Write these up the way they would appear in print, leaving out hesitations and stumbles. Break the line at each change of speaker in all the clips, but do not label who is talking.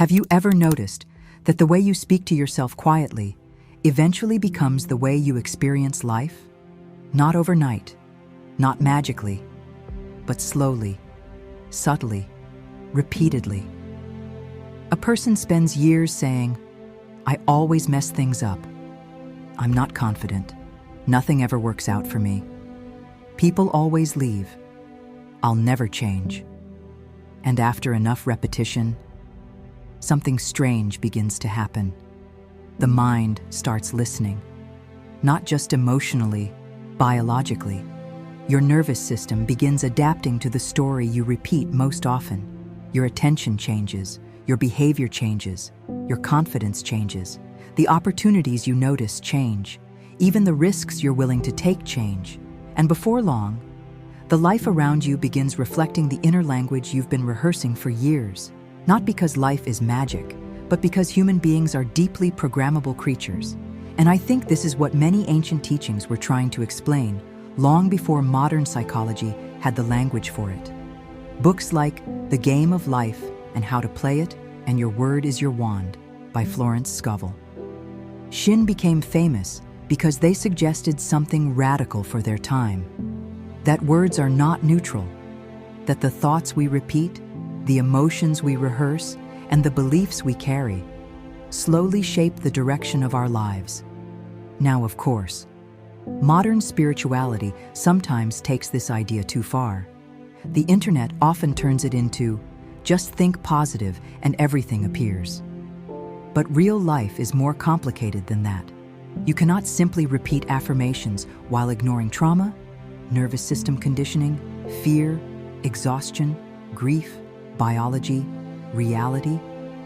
Have you ever noticed that the way you speak to yourself quietly eventually becomes the way you experience life? Not overnight, not magically, but slowly, subtly, repeatedly. A person spends years saying, "I always mess things up. I'm not confident. Nothing ever works out for me. People always leave. I'll never change." And after enough repetition, something strange begins to happen. The mind starts listening, not just emotionally, biologically. Your nervous system begins adapting to the story you repeat most often. Your attention changes, your behavior changes, your confidence changes. The opportunities you notice change. Even the risks you're willing to take change. And before long, the life around you begins reflecting the inner language you've been rehearsing for years. Not because life is magic, but because human beings are deeply programmable creatures. And I think this is what many ancient teachings were trying to explain, long before modern psychology had the language for it. Books like The Game of Life and How to Play It and Your Word is Your Wand by Florence Scovel. Shinn became famous because they suggested something radical for their time. That words are not neutral, that the thoughts we repeat, the emotions we rehearse, and the beliefs we carry slowly shape the direction of our lives. Now, of course, modern spirituality sometimes takes this idea too far. The internet often turns it into, just think positive and everything appears. But real life is more complicated than that. You cannot simply repeat affirmations while ignoring trauma, nervous system conditioning, fear, exhaustion, grief, biology, reality,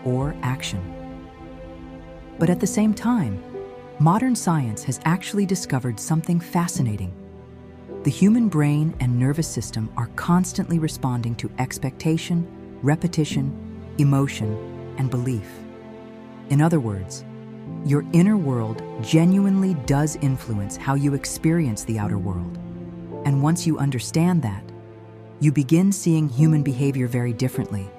or action. But at the same time, modern science has actually discovered something fascinating. The human brain and nervous system are constantly responding to expectation, repetition, emotion, and belief. In other words, your inner world genuinely does influence how you experience the outer world. And once you understand that, you begin seeing human behavior very differently.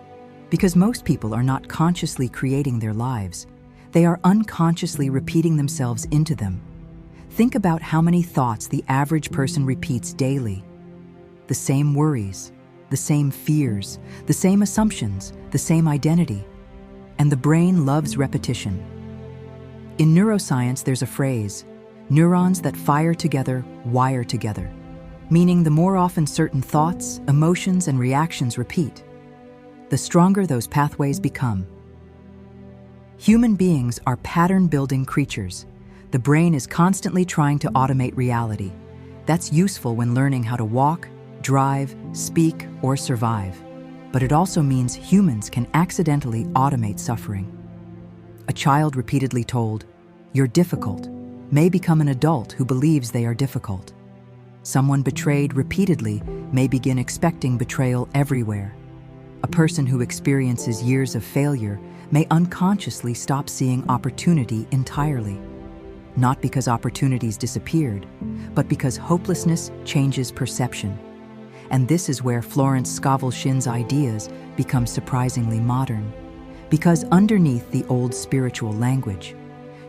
Because most people are not consciously creating their lives, they are unconsciously repeating themselves into them. Think about how many thoughts the average person repeats daily. The same worries, the same fears, the same assumptions, the same identity. And the brain loves repetition. In neuroscience, there's a phrase, neurons that fire together, wire together. Meaning the more often certain thoughts, emotions, and reactions repeat, the stronger those pathways become. Human beings are pattern-building creatures. The brain is constantly trying to automate reality. That's useful when learning how to walk, drive, speak, or survive. But it also means humans can accidentally automate suffering. A child repeatedly told, "You're difficult," may become an adult who believes they are difficult. Someone betrayed repeatedly may begin expecting betrayal everywhere. A person who experiences years of failure may unconsciously stop seeing opportunity entirely. Not because opportunities disappeared, but because hopelessness changes perception. And this is where Florence Scovel Shinn's ideas become surprisingly modern. Because underneath the old spiritual language,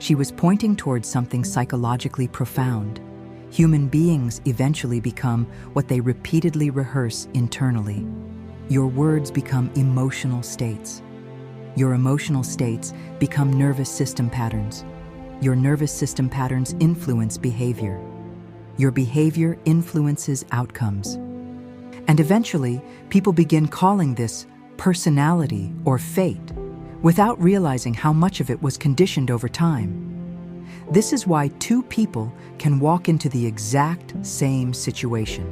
she was pointing towards something psychologically profound. Human beings eventually become what they repeatedly rehearse internally. Your words become emotional states. Your emotional states become nervous system patterns. Your nervous system patterns influence behavior. Your behavior influences outcomes. And eventually, people begin calling this personality or fate, without realizing how much of it was conditioned over time. This is why two people can walk into the exact same situation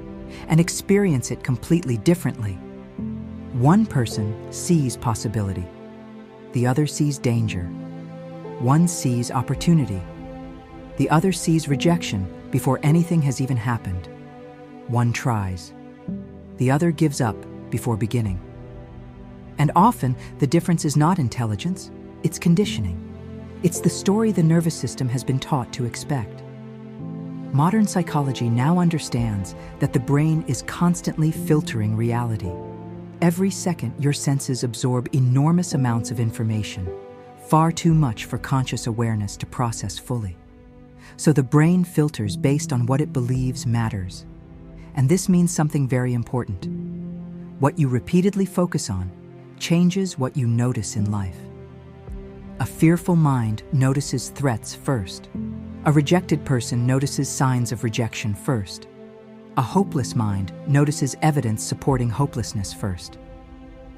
and experience it completely differently. One person sees possibility. The other sees danger. One sees opportunity. The other sees rejection before anything has even happened. One tries. The other gives up before beginning. And often, the difference is not intelligence, it's conditioning. It's the story the nervous system has been taught to expect. Modern psychology now understands that the brain is constantly filtering reality. Every second, your senses absorb enormous amounts of information, far too much for conscious awareness to process fully. So the brain filters based on what it believes matters. And this means something very important. What you repeatedly focus on changes what you notice in life. A fearful mind notices threats first. A rejected person notices signs of rejection first. A hopeless mind notices evidence supporting hopelessness first.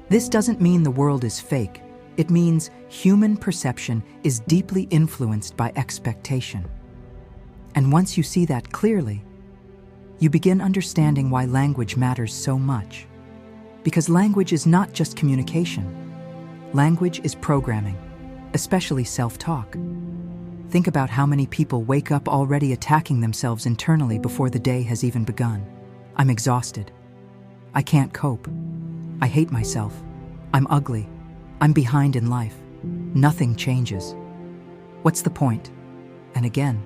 This doesn't mean the world is fake. It means human perception is deeply influenced by expectation. And once you see that clearly, you begin understanding why language matters so much. Because language is not just communication. Language is programming, especially self-talk. Think about how many people wake up already attacking themselves internally before the day has even begun. I'm exhausted. I can't cope. I hate myself. I'm ugly. I'm behind in life. Nothing changes. What's the point? And again,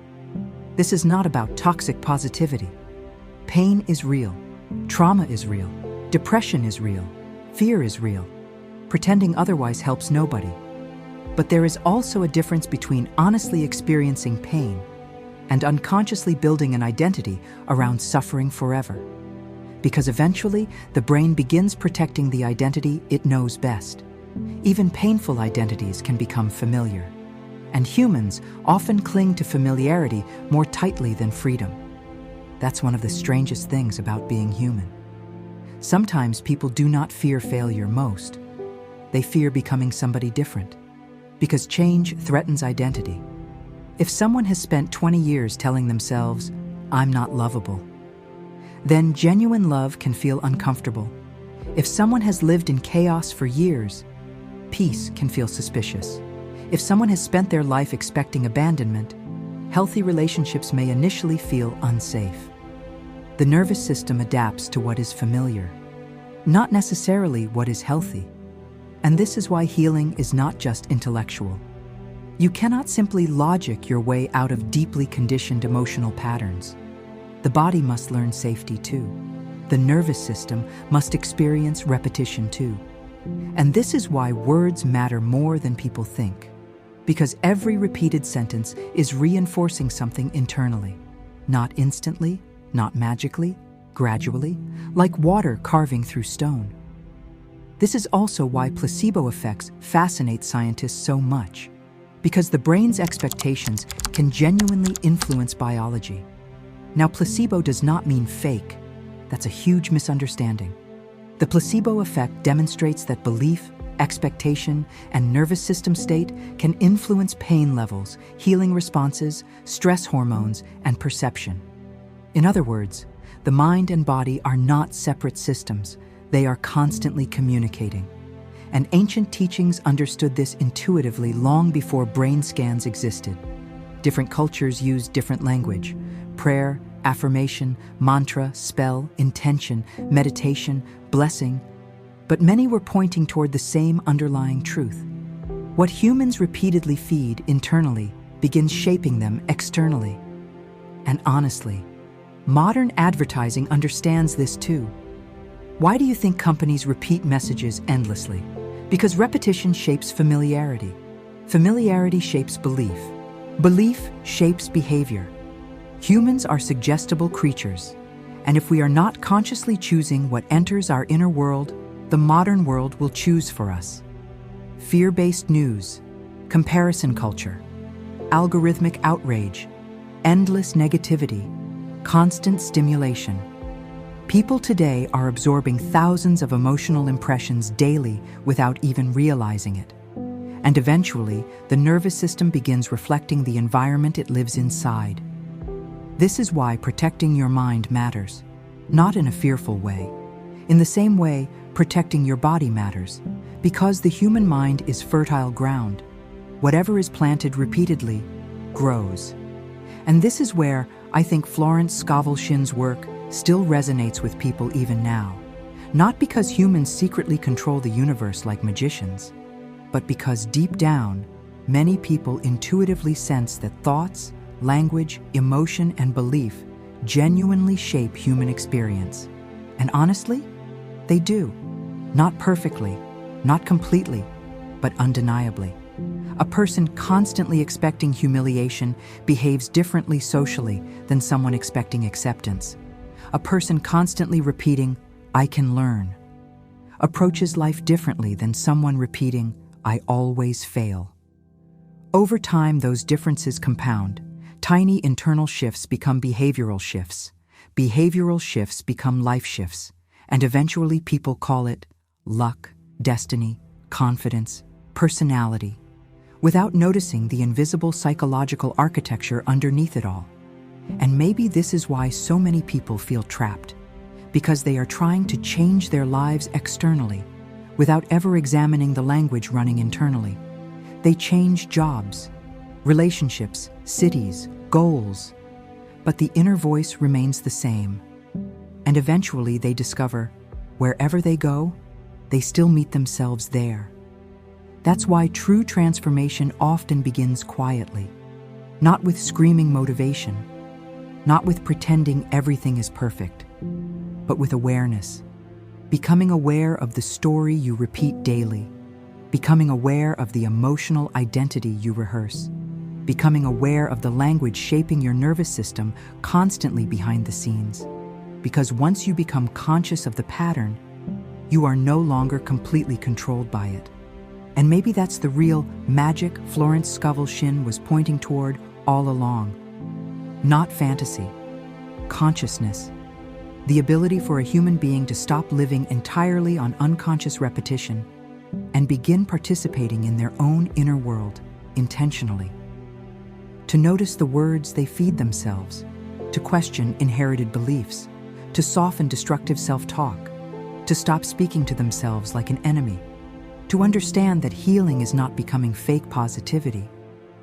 this is not about toxic positivity. Pain is real. Trauma is real. Depression is real. Fear is real. Pretending otherwise helps nobody. But there is also a difference between honestly experiencing pain and unconsciously building an identity around suffering forever. Because eventually, the brain begins protecting the identity it knows best. Even painful identities can become familiar. And humans often cling to familiarity more tightly than freedom. That's one of the strangest things about being human. Sometimes people do not fear failure most. They fear becoming somebody different. Because change threatens identity. If someone has spent 20 years telling themselves, "I'm not lovable," then genuine love can feel uncomfortable. If someone has lived in chaos for years, peace can feel suspicious. If someone has spent their life expecting abandonment, healthy relationships may initially feel unsafe. The nervous system adapts to what is familiar, not necessarily what is healthy. And this is why healing is not just intellectual. You cannot simply logic your way out of deeply conditioned emotional patterns. The body must learn safety too. The nervous system must experience repetition too. And this is why words matter more than people think. Because every repeated sentence is reinforcing something internally. Not instantly, not magically, gradually, like water carving through stone. This is also why placebo effects fascinate scientists so much, because the brain's expectations can genuinely influence biology. Now, placebo does not mean fake. That's a huge misunderstanding. The placebo effect demonstrates that belief, expectation, and nervous system state can influence pain levels, healing responses, stress hormones, and perception. In other words, the mind and body are not separate systems. They are constantly communicating. And ancient teachings understood this intuitively long before brain scans existed. Different cultures used different language: prayer, affirmation, mantra, spell, intention, meditation, blessing. But many were pointing toward the same underlying truth. What humans repeatedly feed internally begins shaping them externally. And honestly, modern advertising understands this too. Why do you think companies repeat messages endlessly? Because repetition shapes familiarity. Familiarity shapes belief. Belief shapes behavior. Humans are suggestible creatures, and if we are not consciously choosing what enters our inner world, the modern world will choose for us. Fear-based news, comparison culture, algorithmic outrage, endless negativity, constant stimulation. People today are absorbing thousands of emotional impressions daily without even realizing it. And eventually, the nervous system begins reflecting the environment it lives inside. This is why protecting your mind matters, not in a fearful way. In the same way, protecting your body matters, because the human mind is fertile ground. Whatever is planted repeatedly grows. And this is where I think Florence Scovel Shinn's work still resonates with people even now. Not because humans secretly control the universe like magicians, but because deep down, many people intuitively sense that thoughts, language, emotion, and belief genuinely shape human experience. And honestly, they do. Not perfectly, not completely, but undeniably. A person constantly expecting humiliation behaves differently socially than someone expecting acceptance. A person constantly repeating, "I can learn," approaches life differently than someone repeating, "I always fail." Over time, those differences compound. Tiny internal shifts become behavioral shifts. Behavioral shifts become life shifts. And eventually people call it luck, destiny, confidence, personality, without noticing the invisible psychological architecture underneath it all. And maybe this is why so many people feel trapped, because they are trying to change their lives externally without ever examining the language running internally. They change jobs, relationships, cities, goals, but the inner voice remains the same. And eventually they discover, wherever they go, they still meet themselves there. That's why true transformation often begins quietly, not with screaming motivation, not with pretending everything is perfect, but with awareness, becoming aware of the story you repeat daily, becoming aware of the emotional identity you rehearse, becoming aware of the language shaping your nervous system constantly behind the scenes. Because once you become conscious of the pattern, you are no longer completely controlled by it. And maybe that's the real magic Florence Scovel Shinn was pointing toward all along. Not fantasy, consciousness. The ability for a human being to stop living entirely on unconscious repetition and begin participating in their own inner world intentionally. To notice the words they feed themselves, to question inherited beliefs, to soften destructive self-talk, to stop speaking to themselves like an enemy, to understand that healing is not becoming fake positivity,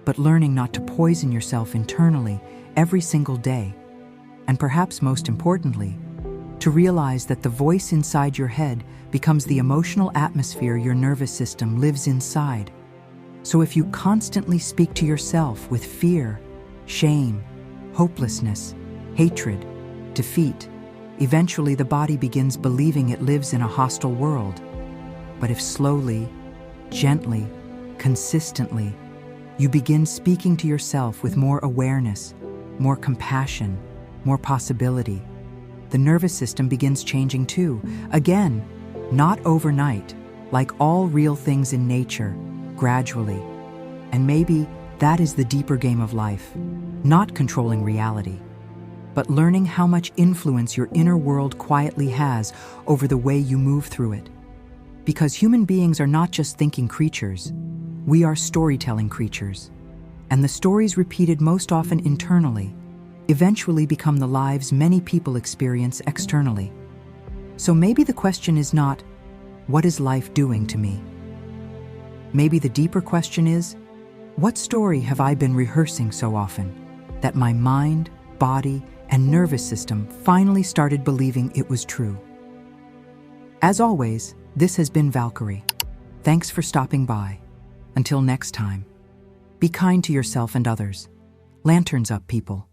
but learning not to poison yourself internally every single day, and perhaps most importantly, to realize that the voice inside your head becomes the emotional atmosphere your nervous system lives inside. So if you constantly speak to yourself with fear, shame, hopelessness, hatred, defeat, eventually the body begins believing it lives in a hostile world. But if slowly, gently, consistently, you begin speaking to yourself with more awareness, more compassion, more possibility, the nervous system begins changing too. Again, not overnight, like all real things in nature, gradually. And maybe that is the deeper game of life, not controlling reality, but learning how much influence your inner world quietly has over the way you move through it. Because human beings are not just thinking creatures, we are storytelling creatures. And the stories repeated most often internally eventually become the lives many people experience externally. So maybe the question is not, what is life doing to me? Maybe the deeper question is, what story have I been rehearsing so often that my mind, body, and nervous system finally started believing it was true? As always, this has been Valkyrie. Thanks for stopping by. Until next time, be kind to yourself and others. Lanterns up, people.